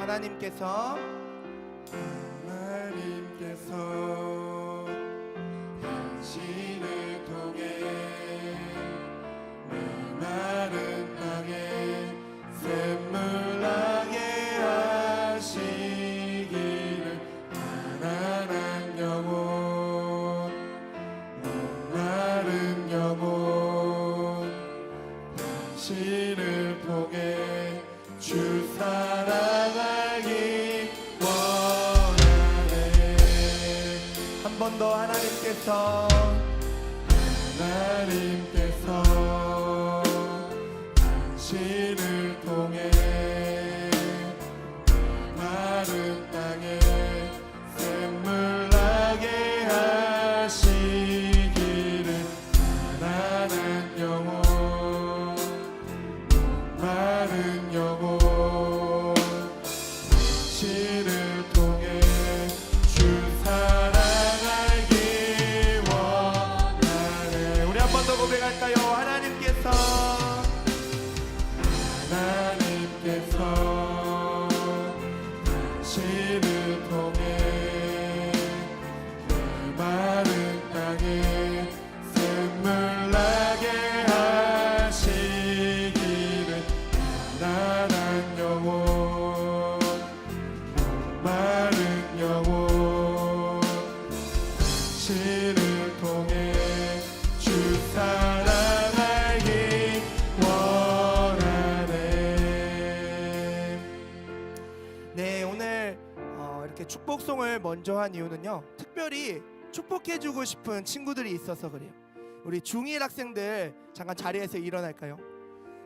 하나님께서 당신을 통해 메마른 땅에 샘물 나게 하시기를 가난한 영혼 목마른 영혼 당신을 통해 주 사랑하기 원하네. 한 번 더 하나님께서 당신을 통해 마른 땅에 샘물 나게 하시기를 가난한 영혼 목마른 영혼 당신을 통해 주 사랑하기 원하네. 우리 한 번 더 고백할까요? 하나님께서 당신을 통해 메마른 땅에 샘물 나게 하시기를 가난한 영혼 목마른 영혼 당신을 통해 주 사랑하기 원하네. 네, 오늘 이렇게 축복송을 먼저 한 이유는요, 특별히 축복해주고 싶은 친구들이 있어서 그래요. 우리 중1 학생들 잠깐 자리에서 일어날까요?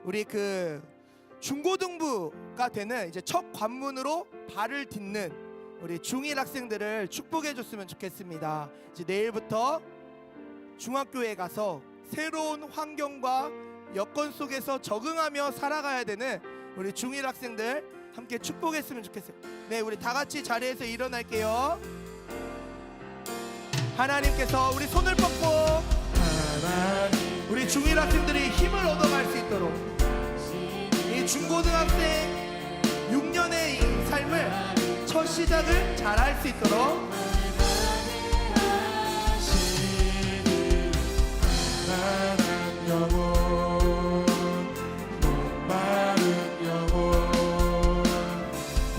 우리 그 중고등부가 되는 이제 첫 관문으로 발을 딛는 우리 중1 학생들을 축복해줬으면 좋겠습니다. 이제 내일부터 중학교에 가서 새로운 환경과 여건 속에서 적응하며 살아가야 되는 우리 중1 학생들 함께 축복했으면 좋겠어요. 네, 우리 다 같이 자리에서 일어날게요. 하나님께서 우리 손을 뻗고 우리 중1 학생들이 힘을 얻어갈 수 있도록 이 중고등학생 6년의 이 삶을 첫 시작을 잘 할 수 있도록 가난한 영혼 목마른 영혼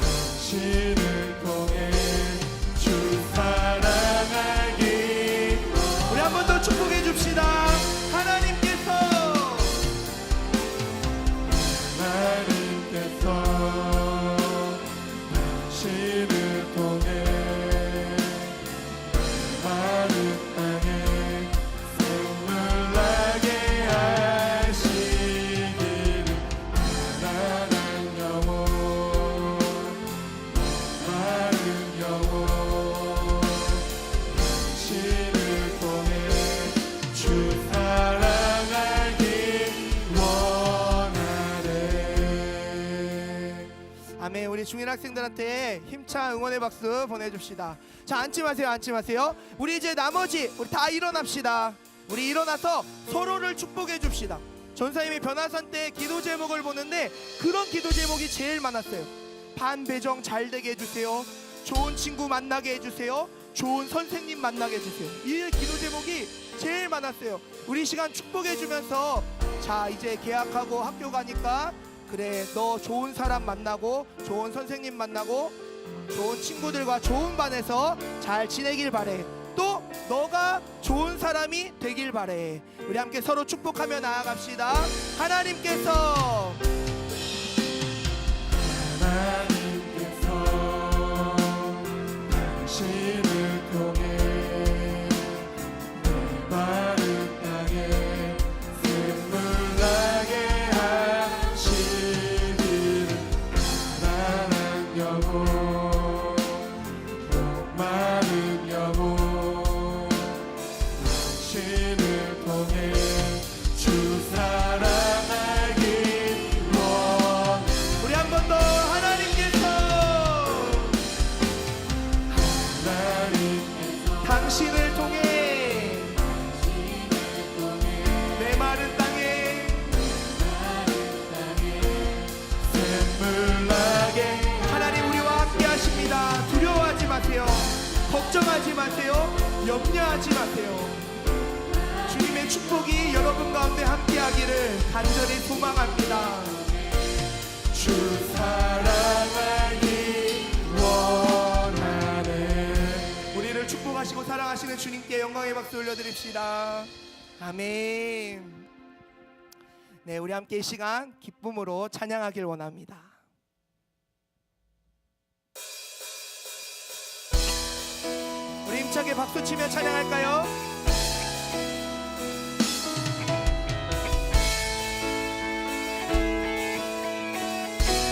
당신을 통해 주 사랑하기. 우리 한 번 더 축복해 줍시다. 하나님께서 당신을 통해 마른 땅에 샘물 나게 하시기를 가난한 영혼 마른 영혼 당신을 통해 주 사랑하기 원하네. 아멘. 우리 중1 학생들한테 힘찬 응원의 박수 보내줍시다. 자, 앉지 마세요. 앉지 마세요. 우리 이제 나머지 우리 다 일어납시다. 우리 일어나서 서로를 축복해 줍시다. 전사님이 변화산 때 기도 제목을 보는데 그런 기도 제목이 제일 많았어요. 반배정 잘 되게 해주세요. 좋은 친구 만나게 해주세요. 좋은 선생님 만나게 해주세요. 이 기도 제목이 제일 많았어요. 우리 시간 축복해 주면서 자, 이제 개학하고 학교 가니까 그래, 너 좋은 사람 만나고 좋은 선생님 만나고 좋은 친구들과 좋은 반에서 잘 지내길 바래. 또 너가 좋은 사람이 되길 바래. 우리 함께 서로 축복하며 나아갑시다. 하나님께서 당신을 통해 메마른 땅에 샘물 나게 하시기를 가난한 영혼 목마른 영혼 당신을 통해 주 사랑하기 놀라지 마세요. 주님의 축복이 여러분 가운데 함께하기를 간절히 소망합니다. 주 사랑하기 원하네. 우리를 축복하시고 사랑하시는 주님께 영광의 박수 올려드립시다. 아멘. 네, 우리 함께 이 시간 기쁨으로 찬양하길 원합니다. 우리 힘차게 박수치며 찬양할까요?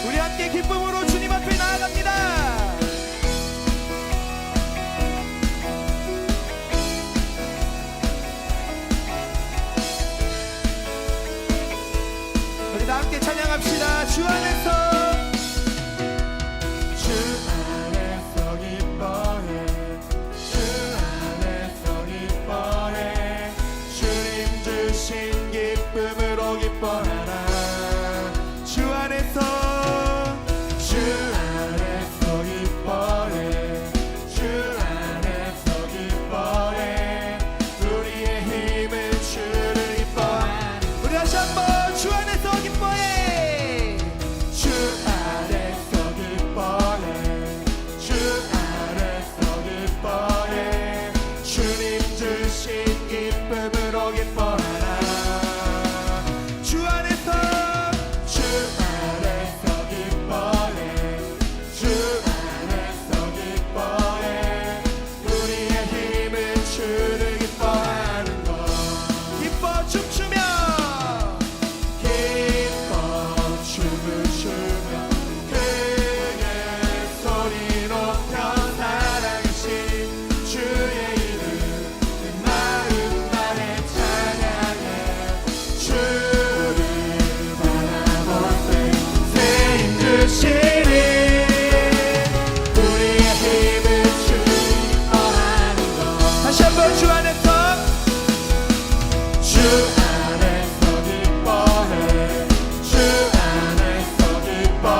우리 함께 기쁨으로 주님 앞에 나아갑니다. 우리 다 함께 찬양합시다. 주 안에서, 주 안에서 기뻐해. 주 안에서 기뻐해. 주님 주신 기쁨으로 기뻐하라. 주 안에서, 주 안에서 기뻐해. 주 안에서 기뻐해. 우리의 힘을 주를 기뻐하는. 우리 다시 한번 주 안에서 기뻐해. 주 안에서 기뻐해. 주 안에서 기뻐해. 주님 주신 기쁨으로 기뻐하라. 주 안에서, 주 안에서 기뻐해. 주 안에서 기뻐해. 우리의 힘을 주를 기뻐하는 것. 기뻐 춤추며, 기뻐 춤을 추며 크게 소리 높여 사랑하신 주의 이름 내 마음 다해 찬양해. 주를 바라볼 때 새 힘 주시니 우리의 힘을 주를 기뻐하는 것. 다시 한번 주 안에서, 주 안에서 기뻐해. 주 안에서 기뻐해.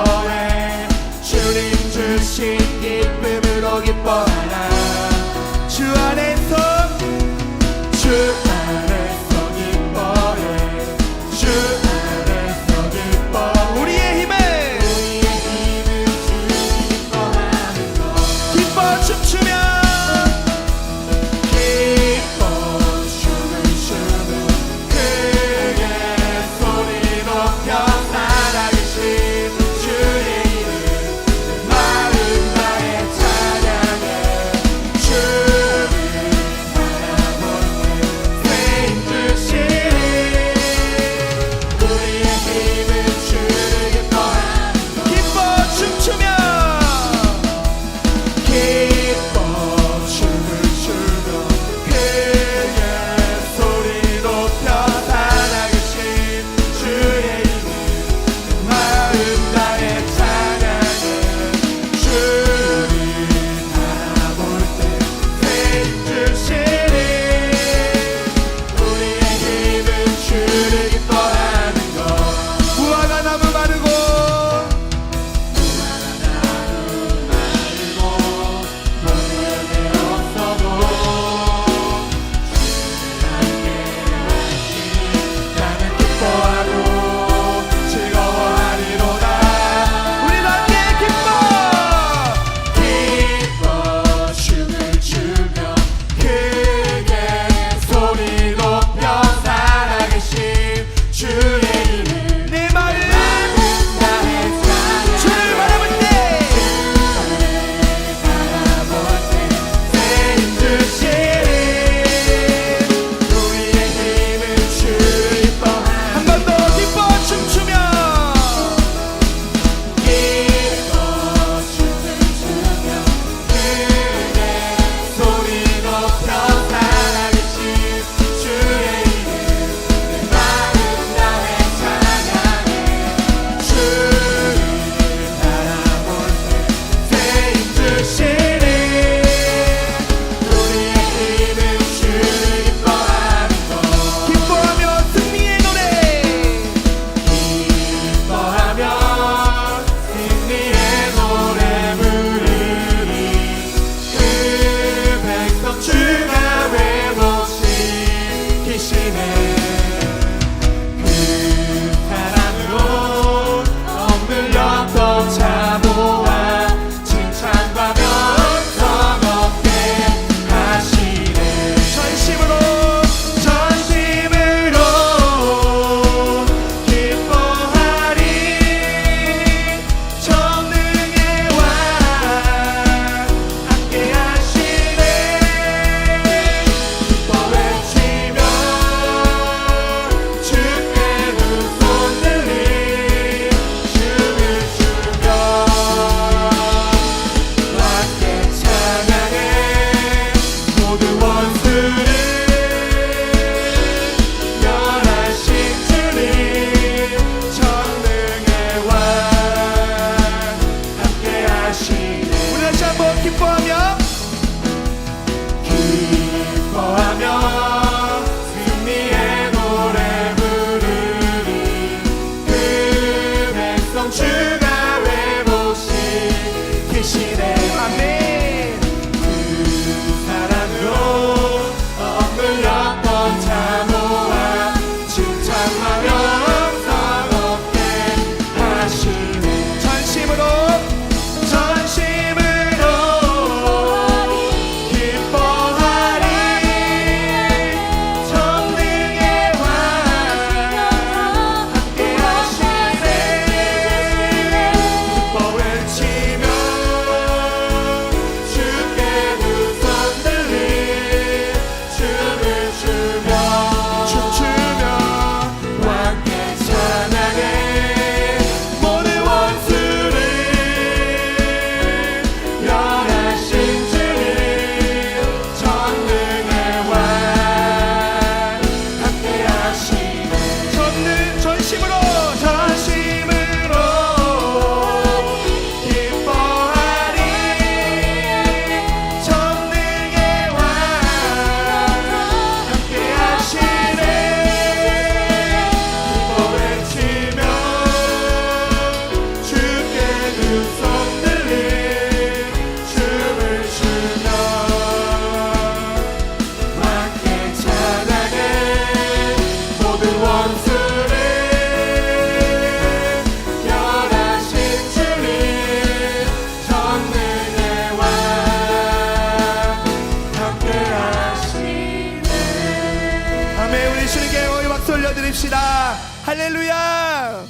할렐루야.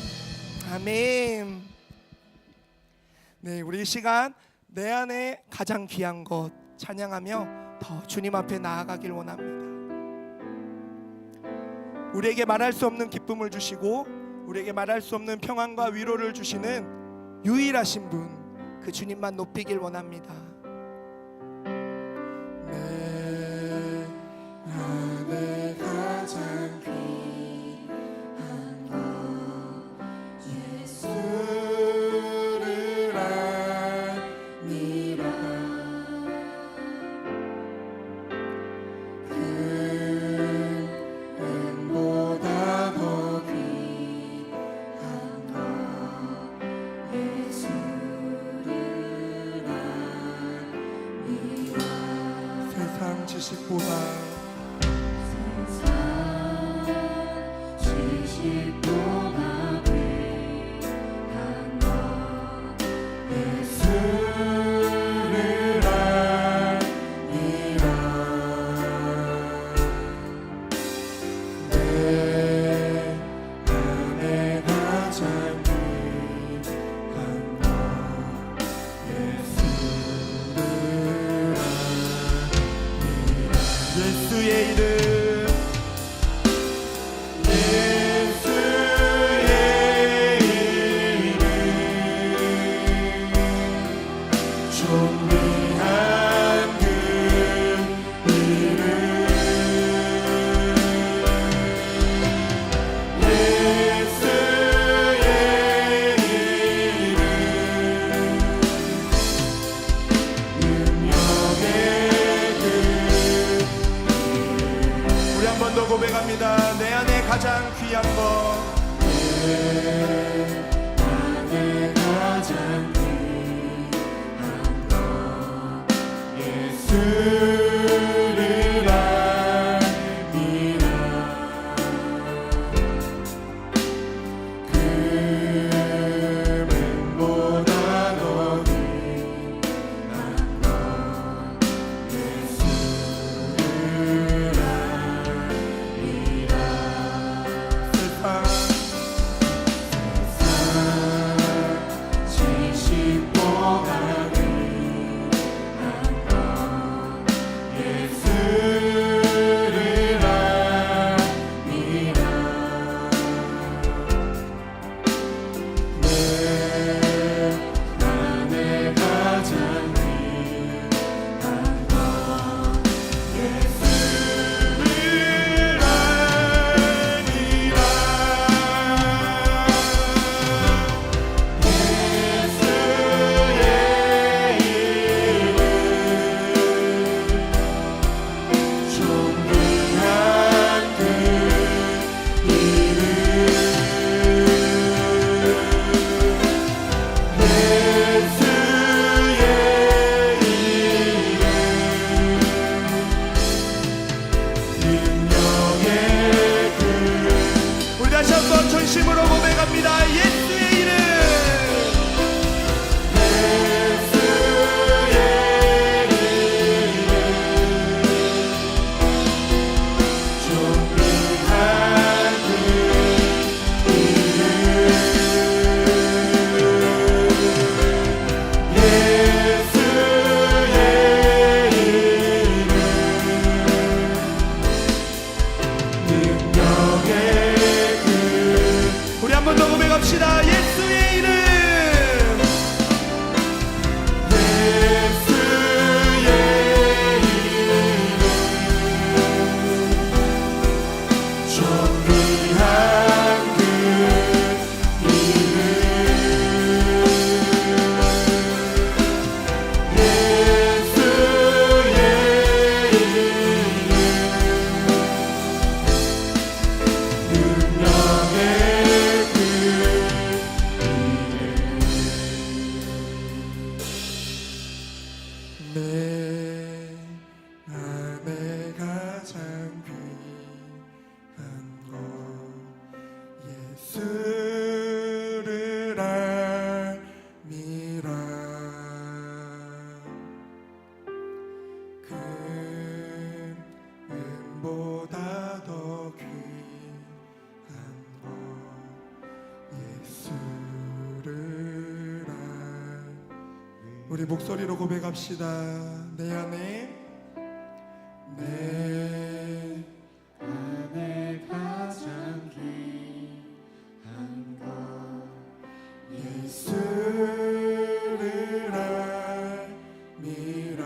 아멘. 네, 우리 이 시간 내 안에 가장 귀한 것 찬양하며 더 주님 앞에 나아가길 원합니다. 우리에게 말할 수 없는 기쁨을 주시고 우리에게 말할 수 없는 평안과 위로를 주시는 유일하신 분, 그 주님만 높이길 원합니다. 내 안에 가장 귀한 것 예수를 아니라 그 은보다 더 귀한 것 예수를 아니라 세상 지식보다 지식보다 귀한 것 예수를 아니라 내 안에 가장 귀한 것 예수를 예수의 이름, 존귀한 그 이름 예수의 이름 능력의 그 이름 우리 목소리로 고백합시다. 내 안에 내 안에 가장 귀한 것 예수를 알미라.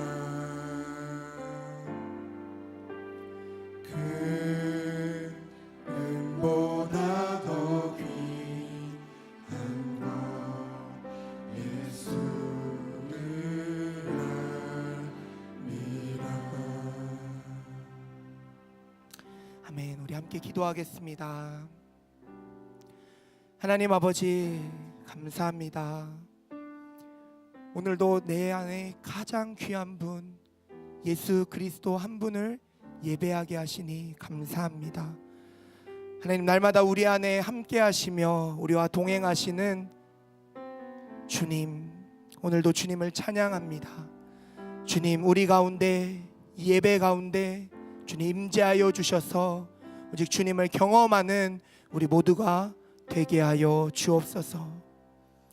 그 은보다 더 귀한 것 예수를 알미라. 아멘. 우리 함께 기도하겠습니다. 하나님 아버지 감사합니다. 오늘도 내 안에 가장 귀한 분 예수 그리스도 한 분을 예배하게 하시니 감사합니다. 하나님, 날마다 우리 안에 함께 하시며 우리와 동행하시는 주님, 오늘도 주님을 찬양합니다. 주님, 우리 가운데 이 예배 가운데 주님 임재하여 주셔서 오직 주님을 경험하는 우리 모두가 되게 하여 주옵소서.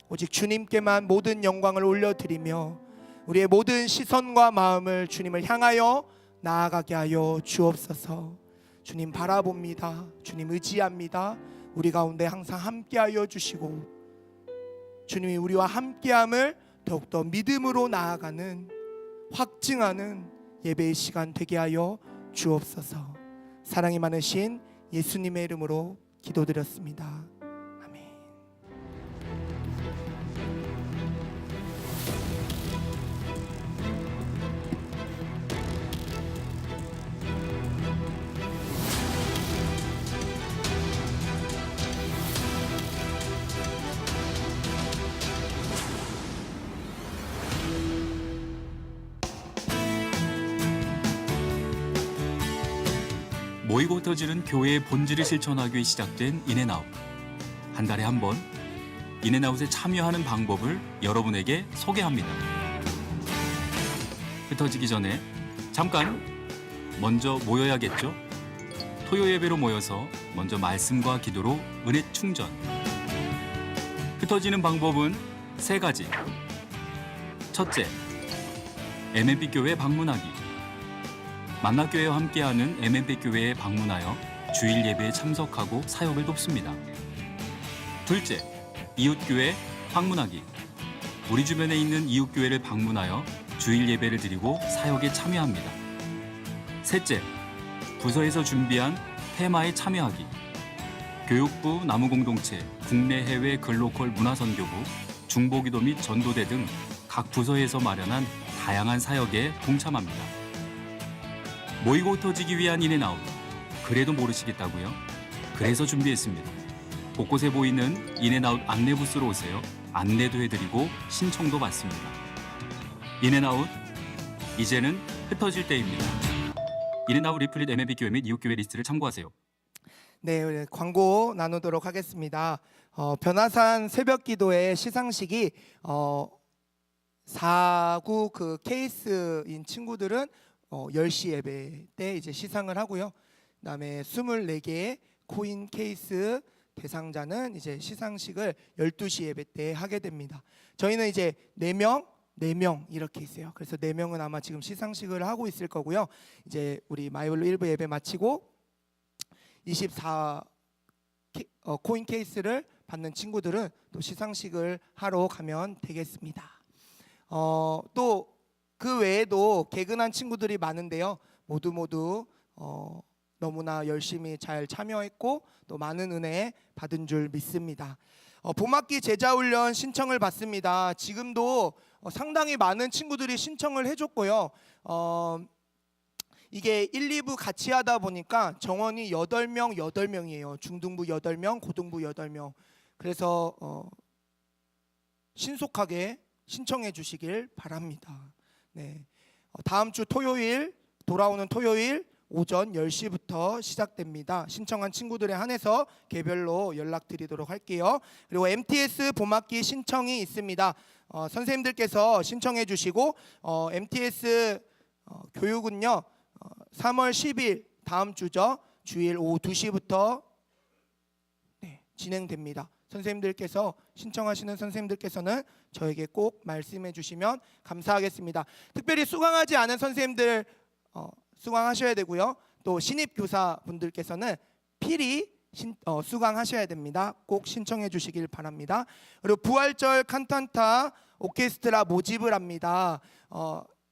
오직 주님께만 모든 영광을 올려드리며 우리의 모든 시선과 마음을 주님을 향하여 나아가게 하여 주옵소서. 주님 바라봅니다. 주님 의지합니다. 우리 가운데 항상 함께하여 주시고 주님이 우리와 함께함을 더욱더 믿음으로 나아가는 확증하는 예배의 시간 되게 하여 주옵소서. 사랑이 많으신 예수님의 이름으로 기도드렸습니다. 아멘. 모이고 흩어지는 교회의 본질을 실천하기 위해 시작된 인앤아웃. 한 달에 한 번 인앤아웃에 참여하는 방법을 여러분에게 소개합니다. 흩어지기 전에 잠깐 먼저 모여야겠죠? 토요 예배로 모여서 먼저 말씀과 기도로 은혜 충전. 흩어지는 방법은 세 가지. 첫째, MNB 교회 방문하기. 만나교회와 함께하는 MNB 교회에 방문하여 주일 예배에 참석하고 사역을 돕습니다. 둘째, 이웃교회 방문하기. 우리 주변에 있는 이웃교회를 방문하여 주일 예배를 드리고 사역에 참여합니다. 셋째, 부서에서 준비한 테마에 참여하기. 교육부, 나무공동체, 국내 해외 글로컬 문화선교부, 중보기도 및 전도대 등 각 부서에서 마련한 다양한 사역에 동참합니다. 모이고 흩어지기 위한 인앤아웃. 그래도 모르시겠다고요? 그래서 준비했습니다. 곳곳에 보이는 인앤아웃 안내 부스로 오세요. 안내도 해드리고 신청도 받습니다. 인앤아웃, 이제는 흩어질 때입니다. 인앤아웃 리플릿 MNB 교회 및 이웃교회 리스트를 참고하세요. 네, 광고 나누도록 하겠습니다. 변화산 새벽기도의 시상식이 4구 그 케이스인 친구들은 10시 예배 때 이제 시상을 하고요. 그다음에 24개의 코인 케이스 대상자는 이제 시상식을 12시 예배 때 하게 됩니다. 저희는 이제 4명 이렇게 있어요. 그래서 4명은 아마 지금 시상식을 하고 있을 거고요. 이제 우리 마이블로 1부 예배 마치고 24 코인 케이스를 받는 친구들은 또 시상식을 하러 가면 되겠습니다. 또 그 외에도 개근한 친구들이 많은데요. 모두 너무나 열심히 잘 참여했고 또 많은 은혜 받은 줄 믿습니다. 봄학기 제자훈련 신청을 받습니다. 지금도 상당히 많은 친구들이 신청을 해줬고요. 이게 1, 2부 같이 하다 보니까 정원이 8명이에요. 중등부 8명, 고등부 8명. 그래서 신속하게 신청해 주시길 바랍니다. 네. 다음 주 토요일, 돌아오는 토요일 오전 10시부터 시작됩니다. 신청한 친구들에 한해서 개별로 연락드리도록 할게요. 그리고 MTS 봄학기 신청이 있습니다. 선생님들께서 신청해 주시고 MTS 교육은요 3월 10일 다음 주죠. 주일 오후 2시부터 진행됩니다. 선생님들께서 신청하시는 선생님들께서는 저에게 꼭 말씀해 주시면 감사하겠습니다. 특별히 수강하지 않은 선생님들 수강하셔야 되고요. 또 신입 교사분들께서는 필히 수강하셔야 됩니다. 꼭 신청해 주시길 바랍니다. 그리고 부활절 칸탄타 오케스트라 모집을 합니다.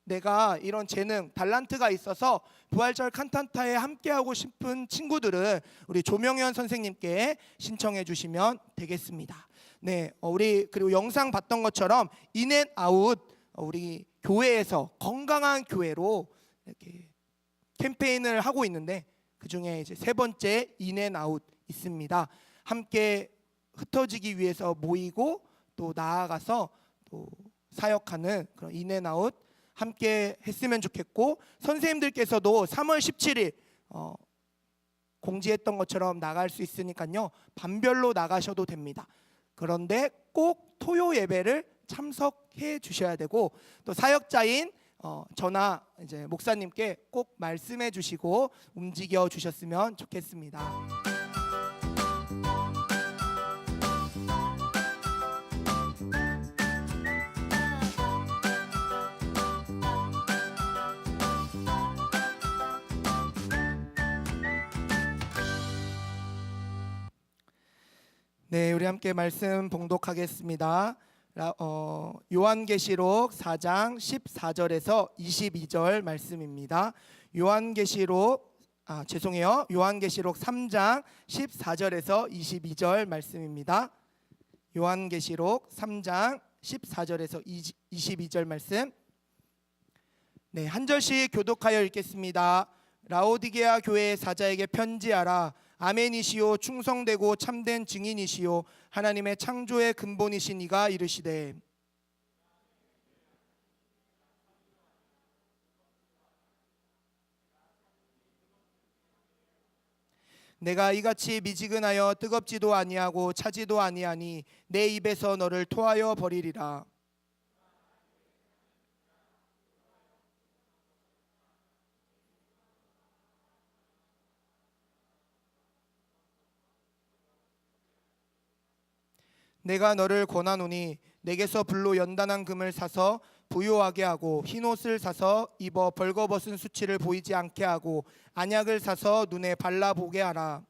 내가 이런 재능, 달란트가 있어서 부활절 칸탄타에 함께하고 싶은 친구들은 우리 조명현 선생님께 신청해 주시면 되겠습니다. 네, 우리 그리고 영상 봤던 것처럼 인앤아웃 우리 교회에서 건강한 교회로 이렇게 캠페인을 하고 있는데 그 중에 이제 세 번째 인앤아웃 있습니다. 함께 흩어지기 위해서 모이고 또 나아가서 또 사역하는 그런 인앤아웃 함께 했으면 좋겠고, 선생님들께서도 3월 17일 공지했던 것처럼 나갈 수 있으니까요. 반별로 나가셔도 됩니다. 그런데 꼭 토요 예배를 참석해 주셔야 되고, 또 사역자인 저나 이제 목사님께 꼭 말씀해 주시고 움직여 주셨으면 좋겠습니다. 네, 우리 함께 말씀 봉독하겠습니다. 요한계시록 4장 14절에서 22절 말씀입니다. 요한계시록 3장 14절에서 22절 말씀입니다. 요한계시록 3장 14절에서 22절 말씀. 네, 한 절씩 교독하여 읽겠습니다. 라오디게아 교회의 사자에게 편지하라. 아멘이시오, 충성되고 참된 증인이시오, 하나님의 창조의 근본이신 이가 이르시되, 내가 이같이 미지근하여 뜨겁지도 아니하고 차지도 아니하니 내 입에서 너를 토하여 버리리라. 내가 너를 권하노니 내게서 불로 연단한 금을 사서 부요하게 하고, 흰옷을 사서 입어 벌거벗은 수치를 보이지 않게 하고, 안약을 사서 눈에 발라보게 하라.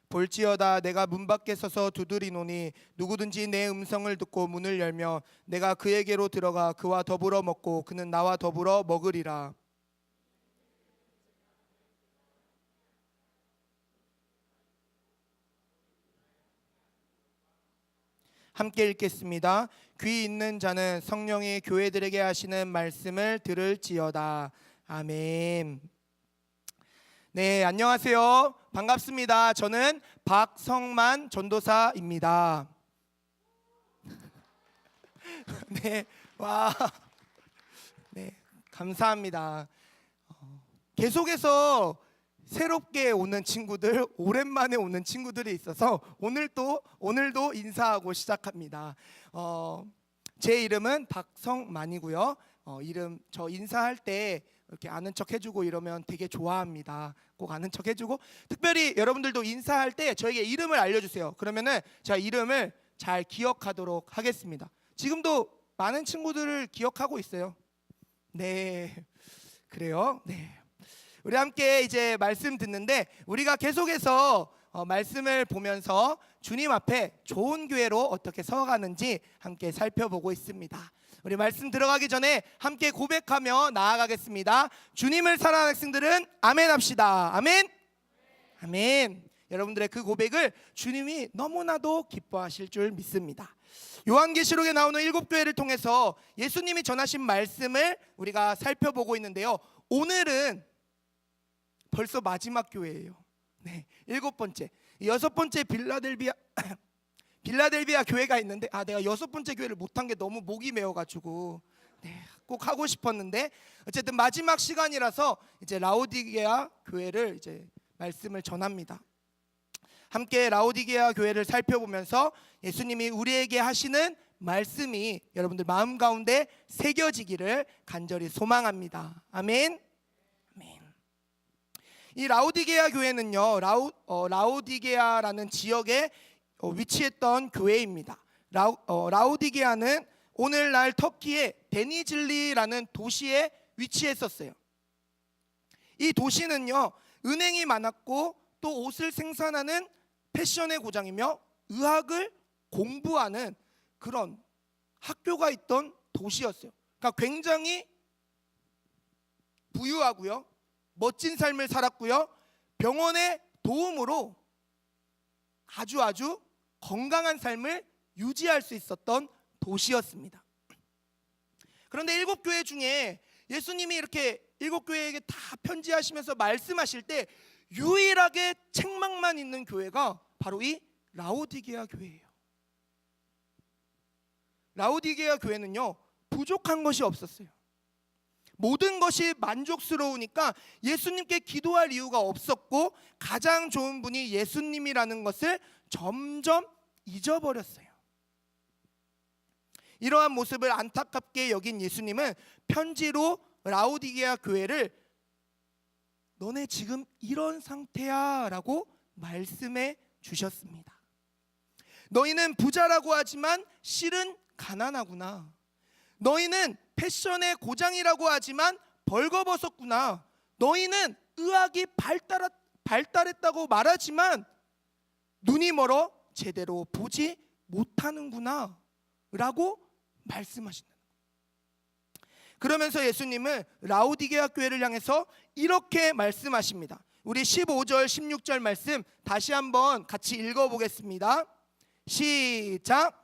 볼지어다 내가 문 밖에 서서 두드리노니 누구든지 내 음성을 듣고 문을 열며 내가 그에게로 들어가 그와 더불어 먹고 그는 나와 더불어 먹으리라. 함께 읽겠습니다. 귀 있는 자는 성령이 교회들에게 하시는 말씀을 들을지어다. 아멘. 네, 안녕하세요. 반갑습니다. 저는 박성만 전도사입니다. 네, 와, 네, 감사합니다. 계속해서 새롭게 오는 친구들, 오랜만에 오는 친구들이 있어서 오늘도 인사하고 시작합니다. 제 이름은 박성만이고요. 저 인사할 때 이렇게 아는 척 해주고 이러면 되게 좋아합니다. 꼭 아는 척 해주고, 특별히 여러분들도 인사할 때 저에게 이름을 알려주세요. 그러면은 제가 이름을 잘 기억하도록 하겠습니다. 지금도 많은 친구들을 기억하고 있어요. 네, 그래요. 네. 우리 함께 이제 말씀 듣는데, 우리가 계속해서 말씀을 보면서 주님 앞에 좋은 교회로 어떻게 서가는지 함께 살펴보고 있습니다. 우리 말씀 들어가기 전에 함께 고백하며 나아가겠습니다. 주님을 사랑하는 학생들은 아멘 합시다. 아멘. 아멘. 여러분들의 그 고백을 주님이 너무나도 기뻐하실 줄 믿습니다. 요한계시록에 나오는 7교회를 통해서 예수님이 전하신 말씀을 우리가 살펴보고 있는데요. 오늘은 벌써 마지막 교회예요. 네, 7번째, 6번째 빌라델비아 교회가 있는데, 내가 6번째 교회를 못한 게 너무 목이 메어가지고 꼭 하고 싶었는데, 어쨌든 마지막 시간이라서 이제 라오디게아 교회를 이제 말씀을 전합니다. 함께 라오디게아 교회를 살펴보면서 예수님이 우리에게 하시는 말씀이 여러분들 마음 가운데 새겨지기를 간절히 소망합니다. 아멘. 아멘. 이 라오디게아 교회는요, 라오디게아라는 지역에 위치했던 교회입니다. 라오디게아는 오늘날 터키의 데니즐리라는 도시에 위치했었어요. 이 도시는요, 은행이 많았고 또 옷을 생산하는 패션의 고장이며 의학을 공부하는 그런 학교가 있던 도시였어요. 그러니까 굉장히 부유하고요, 멋진 삶을 살았고요, 병원의 도움으로 아주 건강한 삶을 유지할 수 있었던 도시였습니다. 그런데 7교회 중에 예수님이 이렇게 7교회에게 다 편지하시면서 말씀하실 때 유일하게 책망만 있는 교회가 바로 이 라오디게아 교회예요. 라오디게아 교회는요, 부족한 것이 없었어요. 모든 것이 만족스러우니까 예수님께 기도할 이유가 없었고 가장 좋은 분이 예수님이라는 것을 점점 잊어버렸어요. 이러한 모습을 안타깝게 여긴 예수님은 편지로 라오디게아 교회를 너네 지금 이런 상태야 라고 말씀해 주셨습니다. 너희는 부자라고 하지만 실은 가난하구나. 너희는 패션의 고장이라고 하지만 벌거벗었구나. 너희는 의학이 발달했다고 말하지만 눈이 멀어 제대로 보지 못하는구나 라고 말씀하신다. 그러면서 예수님은 라오디게아 교회를 향해서 이렇게 말씀하십니다. 우리 15절 16절 말씀 다시 한번 같이 읽어보겠습니다. 시작.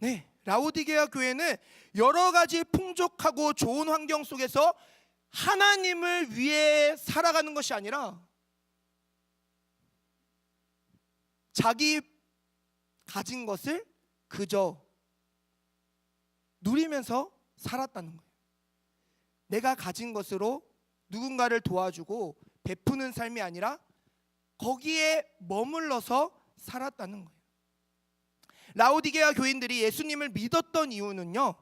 네, 라오디게아 교회는 여러 가지 풍족하고 좋은 환경 속에서 하나님을 위해 살아가는 것이 아니라 자기 가진 것을 그저 누리면서 살았다는 거예요. 내가 가진 것으로 누군가를 도와주고 베푸는 삶이 아니라 거기에 머물러서 살았다는 거예요. 라오디게아 교인들이 예수님을 믿었던 이유는요,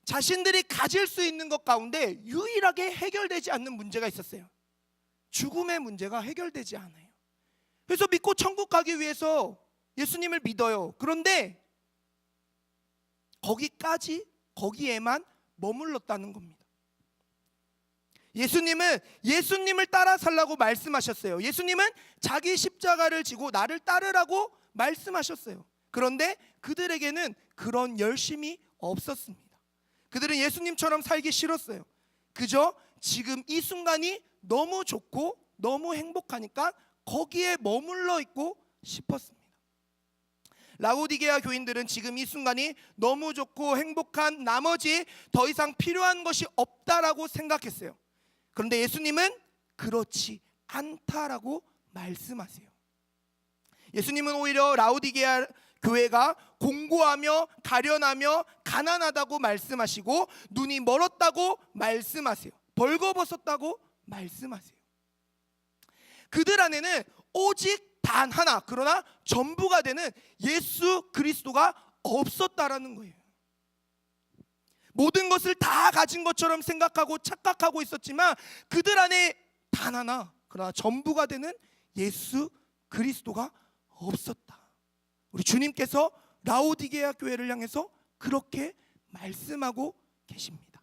자신들이 가질 수 있는 것 가운데 유일하게 해결되지 않는 문제가 있었어요. 죽음의 문제가 해결되지 않아요. 그래서 믿고 천국 가기 위해서 예수님을 믿어요. 그런데 거기에만 머물렀다는 겁니다. 예수님은 예수님을 따라 살라고 말씀하셨어요. 예수님은 자기 십자가를 지고 나를 따르라고 말씀하셨어요. 그런데 그들에게는 그런 열심이 없었습니다. 그들은 예수님처럼 살기 싫었어요. 그저 지금 이 순간이 너무 좋고 너무 행복하니까 거기에 머물러 있고 싶었습니다. 라오디게아 교인들은 지금 이 순간이 너무 좋고 행복한 나머지 더 이상 필요한 것이 없다라고 생각했어요. 그런데 예수님은 그렇지 않다라고 말씀하세요. 예수님은 오히려 라오디게아 교회가 공고하며 가련하며 가난하다고 말씀하시고 눈이 멀었다고 말씀하세요. 벌거벗었다고 말씀하세요. 그들 안에는 오직 단 하나, 그러나 전부가 되는 예수 그리스도가 없었다라는 거예요. 모든 것을 다 가진 것처럼 생각하고 착각하고 있었지만 그들 안에 단 하나, 그러나 전부가 되는 예수 그리스도가 없었다. 우리 주님께서 라오디게아 교회를 향해서 그렇게 말씀하고 계십니다.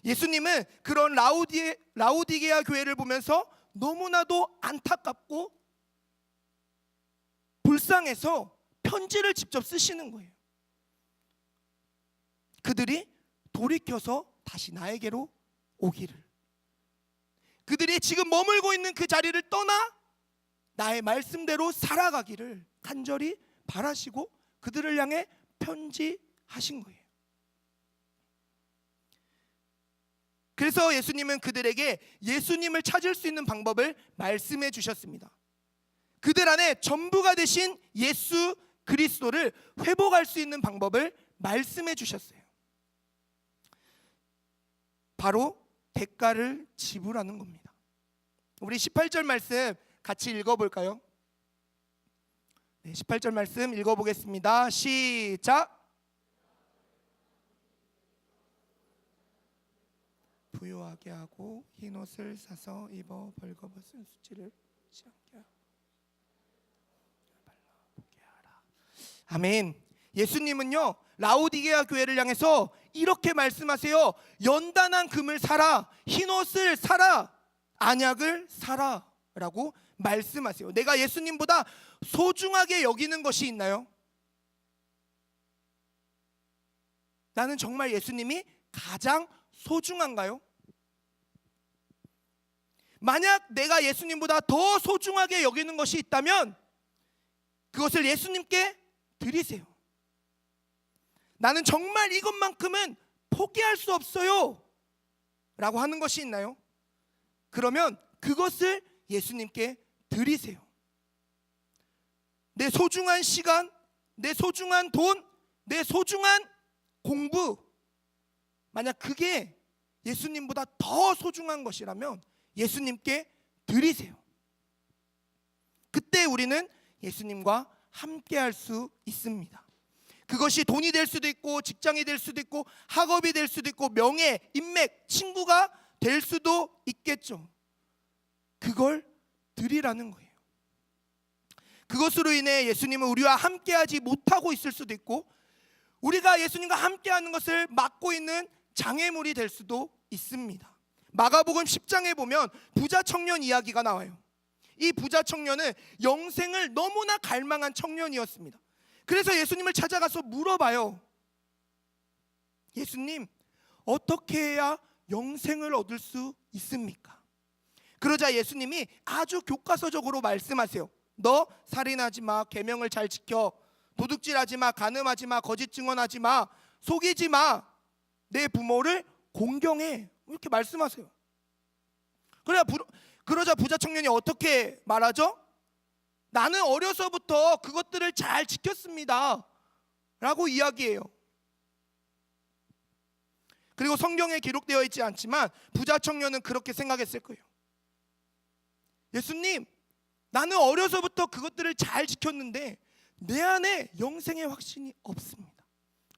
예수님은 그런 라오디게아 교회를 보면서 너무나도 안타깝고 불쌍해서 편지를 직접 쓰시는 거예요. 그들이 돌이켜서 다시 나에게로 오기를, 그들이 지금 머물고 있는 그 자리를 떠나 나의 말씀대로 살아가기를 간절히 바라시고 그들을 향해 편지하신 거예요. 그래서 예수님은 그들에게 예수님을 찾을 수 있는 방법을 말씀해 주셨습니다. 그들 안에 전부가 되신 예수 그리스도를 회복할 수 있는 방법을 말씀해 주셨어요. 바로 대가를 지불하는 겁니다. 우리 18절 말씀 같이 읽어볼까요? 네, 18절 말씀 읽어보겠습니다. 시작. 부유하게 하고 흰 옷을 사서 입어 벌거벗은 수치를 하지 않게 하고 발라보게 하라. 아멘. 예수님은요 라오디게아 교회를 향해서 이렇게 말씀하세요. 연단한 금을 사라, 흰 옷을 사라, 안약을 사라 라고 말씀하세요. 내가 예수님보다 소중하게 여기는 것이 있나요? 나는 정말 예수님이 가장 소중한가요? 만약 내가 예수님보다 더 소중하게 여기는 것이 있다면 그것을 예수님께 드리세요. 나는 정말 이것만큼은 포기할 수 없어요 라고 하는 것이 있나요? 그러면 그것을 예수님께 드리세요. 내 소중한 시간, 내 소중한 돈, 내 소중한 공부, 만약 그게 예수님보다 더 소중한 것이라면 예수님께 드리세요. 그때 우리는 예수님과 함께 할 수 있습니다. 그것이 돈이 될 수도 있고 직장이 될 수도 있고 학업이 될 수도 있고 명예, 인맥, 친구가 될 수도 있겠죠. 그걸 드리라는 거예요. 그것으로 인해 예수님은 우리와 함께하지 못하고 있을 수도 있고 우리가 예수님과 함께하는 것을 막고 있는 장애물이 될 수도 있습니다. 마가복음 10장에 보면 부자 청년 이야기가 나와요. 이 부자 청년은 영생을 너무나 갈망한 청년이었습니다. 그래서 예수님을 찾아가서 물어봐요. 예수님, 어떻게 해야 영생을 얻을 수 있습니까? 그러자 예수님이 아주 교과서적으로 말씀하세요. 너 살인하지 마, 계명을 잘 지켜, 도둑질하지 마, 간음하지 마, 거짓 증언하지 마, 속이지 마, 내 부모를 공경해, 이렇게 말씀하세요. 그러자 부자 청년이 어떻게 말하죠? 나는 어려서부터 그것들을 잘 지켰습니다 라고 이야기해요. 그리고 성경에 기록되어 있지 않지만 부자 청년은 그렇게 생각했을 거예요. 예수님, 나는 어려서부터 그것들을 잘 지켰는데 내 안에 영생의 확신이 없습니다.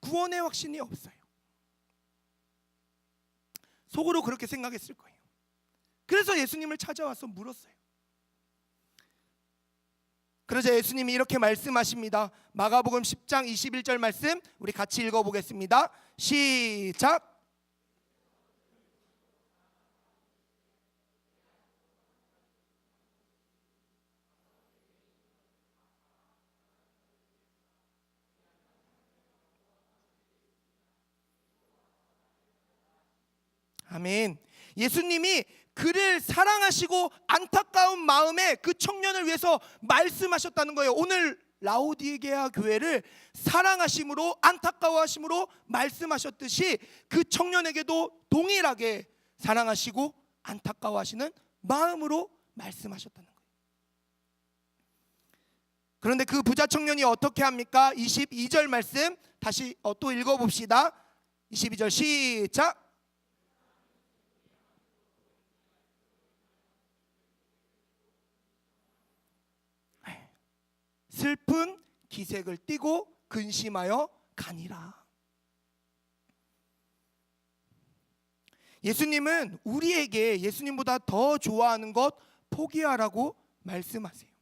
구원의 확신이 없어요. 속으로 그렇게 생각했을 거예요. 그래서 예수님을 찾아와서 물었어요. 그러자 예수님이 이렇게 말씀하십니다. 마가복음 10장 21절 말씀 우리 같이 읽어보겠습니다. 시작. 아멘. 예수님이 그를 사랑하시고 안타까운 마음에 그 청년을 위해서 말씀하셨다는 거예요. 오늘 라오디게아 교회를 사랑하심으로 안타까워하심으로 말씀하셨듯이 그 청년에게도 동일하게 사랑하시고 안타까워하시는 마음으로 말씀하셨다는 거예요. 그런데 그 부자 청년이 어떻게 합니까? 22절 말씀 다시 또 읽어봅시다. 22절 시작. 슬픈 기색을 띠고 근심하여 가니라. 예수님은 우리에게 예수님보다 더 좋아하는 것 포기하라고 말씀하세요.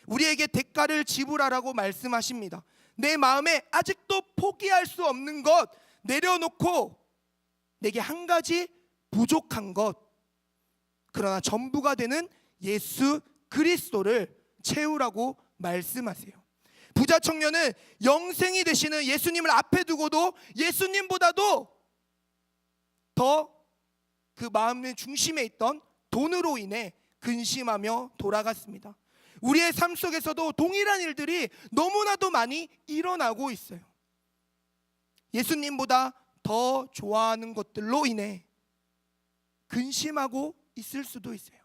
우리에게 대가를 지불하라고 말씀하십니다. 내 마음에 아직도 포기할 수 없는 것 내려놓고 내게 한 가지 부족한 것, 그러나 전부가 되는 예수 그리스도를 채우라고 말씀하세요. 부자 청년은 영생이 되시는 예수님을 앞에 두고도 예수님보다도 더 그 마음의 중심에 있던 돈으로 인해 근심하며 돌아갔습니다. 우리의 삶 속에서도 동일한 일들이 너무나도 많이 일어나고 있어요. 예수님보다 더 좋아하는 것들로 인해 근심하고 있을 수도 있어요.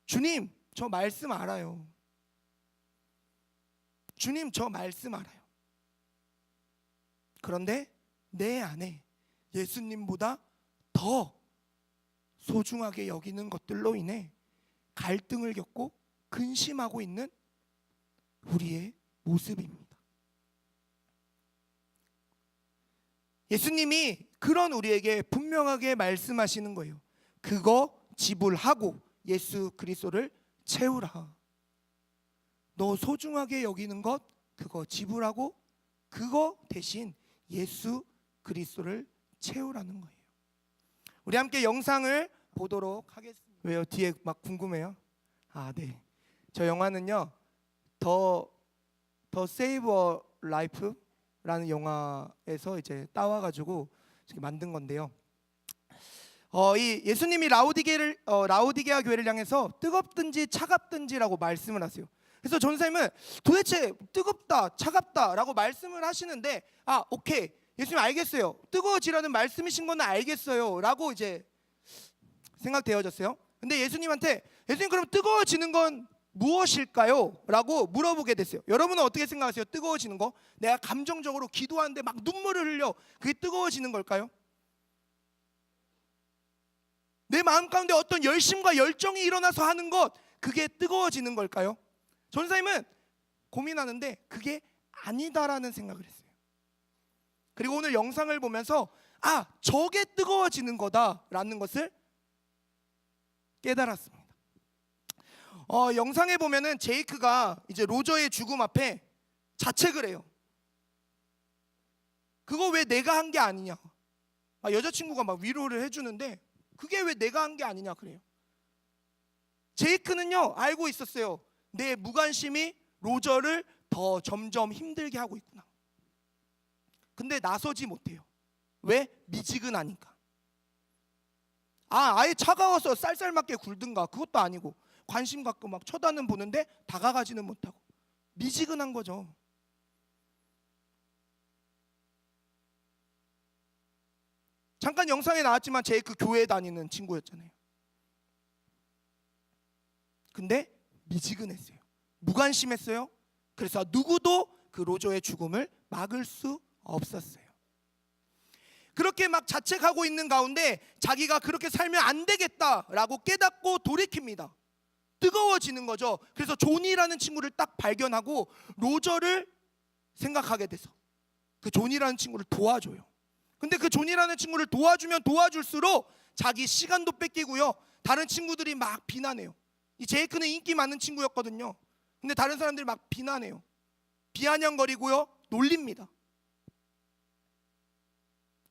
주님, 저 말씀 알아요. 주님, 저 말씀 알아요. 그런데 내 안에 예수님보다 더 소중하게 여기는 것들로 인해 갈등을 겪고 근심하고 있는 우리의 모습입니다. 예수님이 그런 우리에게 분명하게 말씀하시는 거예요. 그거 지불하고 예수 그리스도를 채우라. 너 소중하게 여기는 것 그거 지불하고 그거 대신 예수 그리스도를 채우라는 거예요. 우리 함께 영상을 보도록 하겠습니다. 왜요? 뒤에 막 궁금해요? 네. 저 영화는요. 더 세이브 어 라이프라는 영화에서 이제 따와가지고 만든 건데요. 이 예수님이 라오디게아 교회를 향해서 뜨겁든지 차갑든지라고 말씀을 하세요. 그래서 전사님은 도대체 뜨겁다 차갑다라고 말씀을 하시는데 오케이 예수님 알겠어요. 뜨거워지라는 말씀이신 건 알겠어요 라고 이제 생각되어졌어요. 근데 예수님한테 예수님 그럼 뜨거워지는 건 무엇일까요? 라고 물어보게 됐어요. 여러분은 어떻게 생각하세요? 뜨거워지는 거? 내가 감정적으로 기도하는데 막 눈물을 흘려 그게 뜨거워지는 걸까요? 내 마음 가운데 어떤 열심과 열정이 일어나서 하는 것 그게 뜨거워지는 걸까요? 전사님은 고민하는데 그게 아니다라는 생각을 했어요. 그리고 오늘 영상을 보면서 저게 뜨거워지는 거다라는 것을 깨달았습니다. 영상에 보면은 제이크가 이제 로저의 죽음 앞에 자책을 해요. 그거 왜 내가 한 게 아니냐. 여자친구가 막 위로를 해주는데 그게 왜 내가 한 게 아니냐 그래요. 제이크는요 알고 있었어요. 내 무관심이 로저를 더 점점 힘들게 하고 있구나. 근데 나서지 못해요. 왜? 미지근하니까. 아예 차가워서 쌀쌀맞게 굴든가 그것도 아니고 관심 갖고 막 쳐다는 보는데 다가가지는 못하고 미지근한 거죠. 잠깐 영상에 나왔지만 제이크 교회 다니는 친구였잖아요. 근데 미지근했어요. 무관심했어요. 그래서 누구도 그 로저의 죽음을 막을 수 없었어요. 그렇게 막 자책하고 있는 가운데 자기가 그렇게 살면 안 되겠다라고 깨닫고 돌이킵니다. 뜨거워지는 거죠. 그래서 존이라는 친구를 딱 발견하고 로저를 생각하게 돼서 그 존이라는 친구를 도와줘요. 근데 그 존이라는 친구를 도와주면 도와줄수록 자기 시간도 뺏기고요. 다른 친구들이 막 비난해요. 이 제이크는 인기 많은 친구였거든요. 근데 다른 사람들이 막 비난해요. 비아냥거리고요. 놀립니다.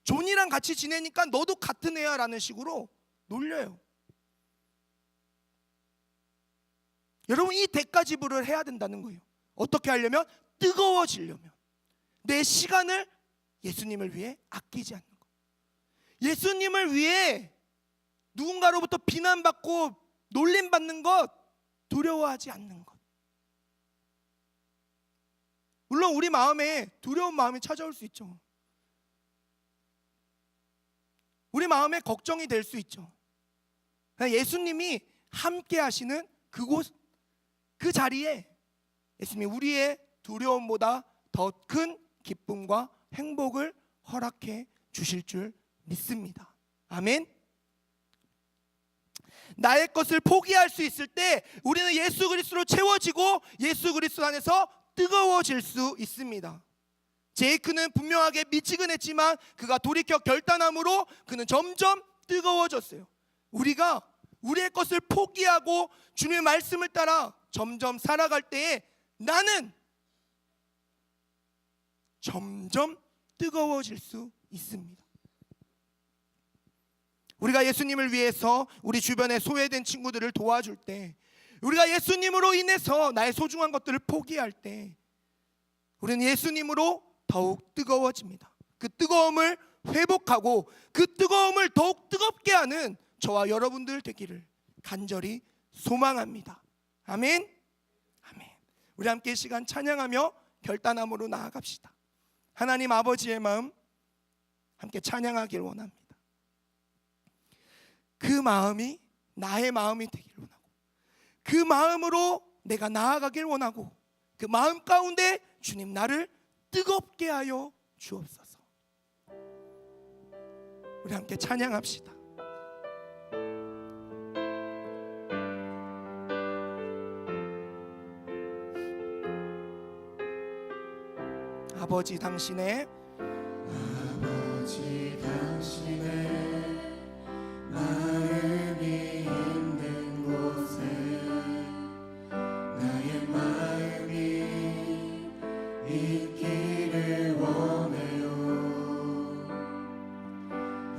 존이랑 같이 지내니까 너도 같은 애야 라는 식으로 놀려요. 여러분 이 대가 지불을 해야 된다는 거예요. 어떻게 하려면? 뜨거워지려면 내 시간을 예수님을 위해 아끼지 않는 것. 예수님을 위해 누군가로부터 비난받고 놀림받는 것 두려워하지 않는 것. 물론 우리 마음에 두려운 마음이 찾아올 수 있죠. 우리 마음에 걱정이 될 수 있죠. 예수님이 함께 하시는 그곳 그 자리에 예수님이 우리의 두려움보다 더 큰 기쁨과 행복을 허락해 주실 줄 믿습니다. 아멘. 나의 것을 포기할 수 있을 때 우리는 예수 그리스도로 채워지고 예수 그리스도 안에서 뜨거워질 수 있습니다. 제이크는 분명하게 미지근했지만 그가 돌이켜 결단함으로 그는 점점 뜨거워졌어요. 우리가 우리의 것을 포기하고 주님의 말씀을 따라 점점 살아갈 때에 나는 점점 뜨거워질 수 있습니다. 우리가 예수님을 위해서 우리 주변에 소외된 친구들을 도와줄 때, 우리가 예수님으로 인해서 나의 소중한 것들을 포기할 때 우리는 예수님으로 더욱 뜨거워집니다. 그 뜨거움을 회복하고 그 뜨거움을 더욱 뜨겁게 하는 저와 여러분들 되기를 간절히 소망합니다. 아멘. 아멘. 우리 함께 시간 찬양하며 결단함으로 나아갑시다. 하나님 아버지의 마음 함께 찬양하길 원합니다. 그 마음이 나의 마음이 되길 원하고 그 마음으로 내가 나아가길 원하고 그 마음 가운데 주님 나를 뜨겁게 하여 주옵소서. 우리 함께 찬양합시다. 아버지 당신의 아버지 당신의 마음이 있는 곳에 나의 마음이 있기를 원해요.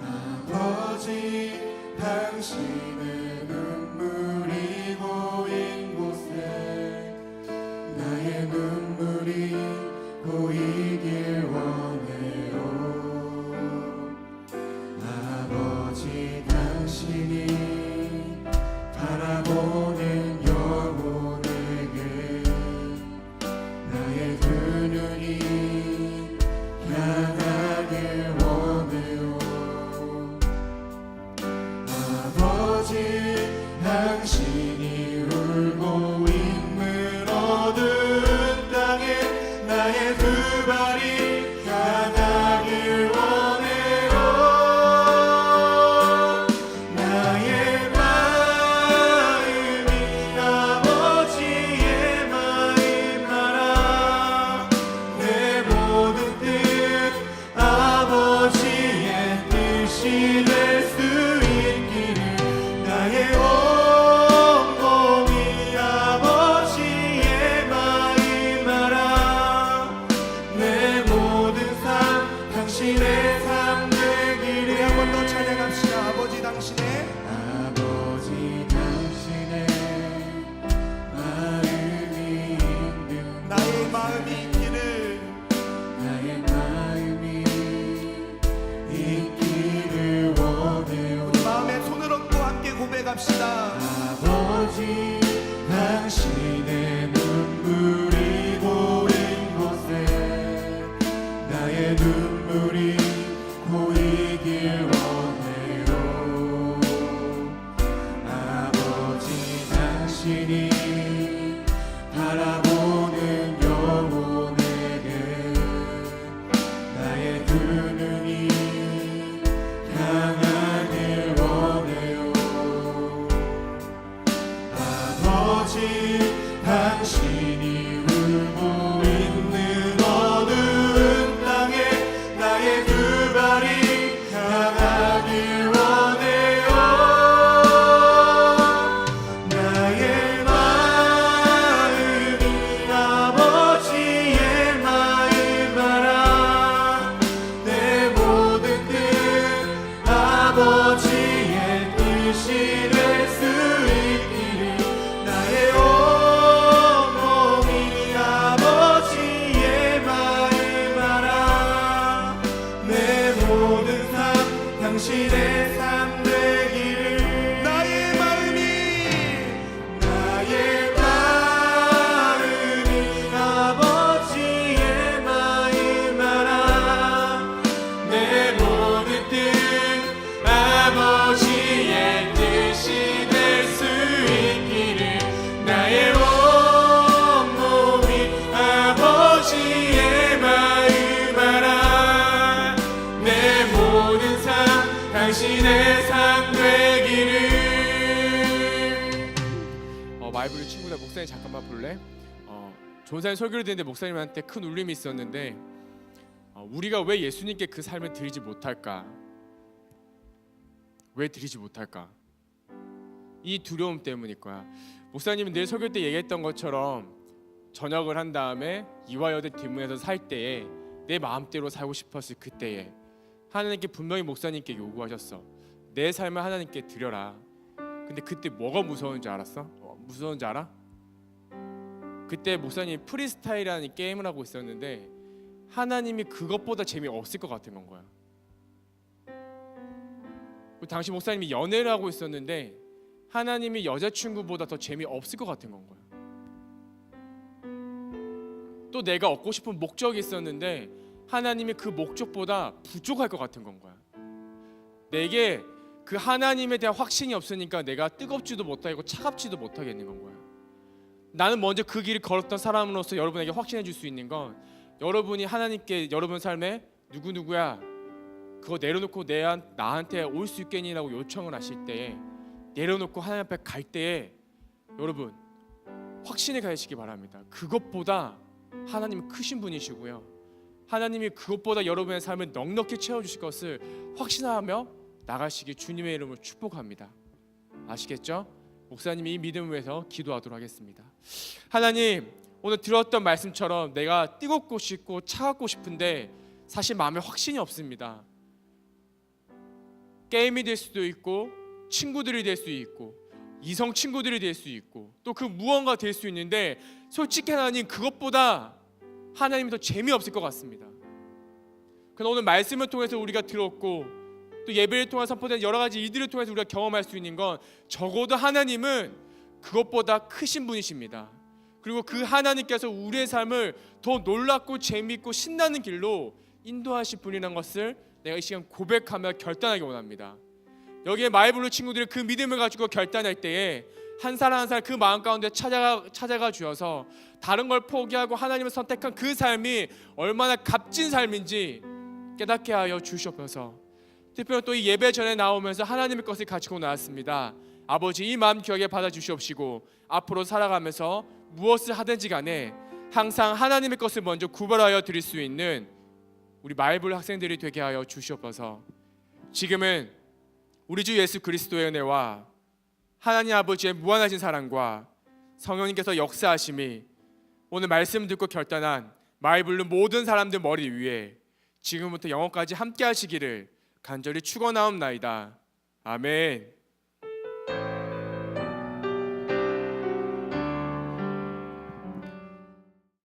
아버지 당신의 눈물이 고인 곳에 나의 눈물이 보이길 원해요. 아버지 당신이 바라보는 영혼에게 나의 두 눈이 향하길 원해요. 아버지 당신이 울고 있는 어두운 땅에 나의 두 발이 가닿길 원해요. 나의 마음이 아버지의 마음 알아. 내 모든 뜻 아버지의 뜻이 될 수 있기를 나의 온 몸이 아버지의 마음 알아. 내 모든 삶 당신의 삶 되기를. 우리 한 번 더 찬양합시다. 아버지 당신의 마음이 있는 나의 마음이 있기를. 나의 마음이 있기를 원해요. 우리 마음에 손을 얹고 함께 고백합시다. 아버지 당신의 눈물이 고인 곳에 나의 눈물이 고이길 원해요. 아버지 당신이 바라보는 영혼에게 나의 두 눈이 향하길 원해요. 아버지 당신이 울고 있는 어두운 땅에 나의 두 발이 향하길 원해요. 나의 마음이 아버지의 마음 알아. 내 모든 뜻 아버지의 뜻이 될 수 있기를 나의 온 몸이 아버지의 마음 알아. 내 모든 삶 당신의 삶 되기를. 나의 마음이 아버지의 마음 알아. 내 모든 뜻 아버지의 뜻이 될 수 있기를 나의 온 몸이 아버지의 마음 알아. 내 모든 삶 당신의 삶 되기를. 마이블 친구들 목사님 잠깐만 볼래? 존사님 설교를 듣는데 목사님한테 큰 울림이 있었는데 우리가 왜 예수님께 그 삶을 드리지 못할까? 왜 드리지 못할까? 이 두려움 때문일 거야. 목사님은 늘 설교 때 얘기했던 것처럼 전역을 한 다음에 이화여대 뒷문에서 살 때에 내 마음대로 살고 싶었을 그때에 하나님께 분명히 목사님께 요구하셨어. 내 삶을 하나님께 드려라. 근데 그때 뭐가 무서운 줄 알았어? 무서운 줄 알아? 그때 목사님이 프리스타일이라는 게임을 하고 있었는데 하나님이 그것보다 재미없을 것 같은 건 거야. 당시 목사님이 연애를 하고 있었는데 하나님이 여자친구보다 더 재미없을 것 같은 건 거야. 또 내가 얻고 싶은 목적이 있었는데 하나님이 그 목적보다 부족할 것 같은 건 거야. 내게 그 하나님에 대한 확신이 없으니까 내가 뜨겁지도 못하고 차갑지도 못하겠는 건 거야. 나는 먼저 그 길을 걸었던 사람으로서 여러분에게 확신해 줄 수 있는 건 여러분이 하나님께 여러분 삶에 누구누구야 그거 내려놓고 나한테 올 수 있겠니라고 요청을 하실 때에 내려놓고 하나님 앞에 갈 때에 여러분 확신을 가지시기 바랍니다. 그것보다 하나님은 크신 분이시고요. 하나님이 그것보다 여러분의 삶을 넉넉히 채워주실 것을 확신하며 나가시기 주님의 이름으로 축복합니다. 아시겠죠? 목사님이 이 믿음을 위해서 기도하도록 하겠습니다. 하나님, 오늘 들었던 말씀처럼 내가 뜨겁고 싶고 차갑고 싶은데 사실 마음에 확신이 없습니다. 게임이 될 수도 있고 친구들이 될 수 있고 이성 친구들이 될 수 있고 또 그 무언가 될 수 있는데 솔직히 하나님 그것보다 하나님이 더 재미없을 것 같습니다. 그러나 오늘 말씀을 통해서 우리가 들었고 또 예배를 통해 선포된 여러 가지 일들을 통해서 우리가 경험할 수 있는 건 적어도 하나님은 그것보다 크신 분이십니다. 그리고 그 하나님께서 우리의 삶을 더 놀랍고 재미있고 신나는 길로 인도하실 분이라는 것을 내가 이 시간 고백하며 결단하기 원합니다. 여기에 마이블루 친구들이 그 믿음을 가지고 결단할 때에 한 사람 한 사람 그 마음 가운데 찾아가 주어서 다른 걸 포기하고 하나님을 선택한 그 삶이 얼마나 값진 삶인지 깨닫게 하여 주시옵소서. 특별히 또 이 예배 전에 나오면서 하나님의 것을 가지고 나왔습니다. 아버지, 이 마음 기억에 받아 주시옵시고 앞으로 살아가면서 무엇을 하든지 간에 항상 하나님의 것을 먼저 구별하여 드릴 수 있는 우리 마이블 학생들이 되게 하여 주시옵소서. 지금은 우리 주 예수 그리스도의 은혜와 하나님 아버지의 무한하신 사랑과 성령님께서 역사하심이 오늘 말씀 듣고 결단한 마이블루 모든 사람들 머리 위에 지금부터 영원까지 함께 하시기를 간절히 축원하옵나이다. 아멘.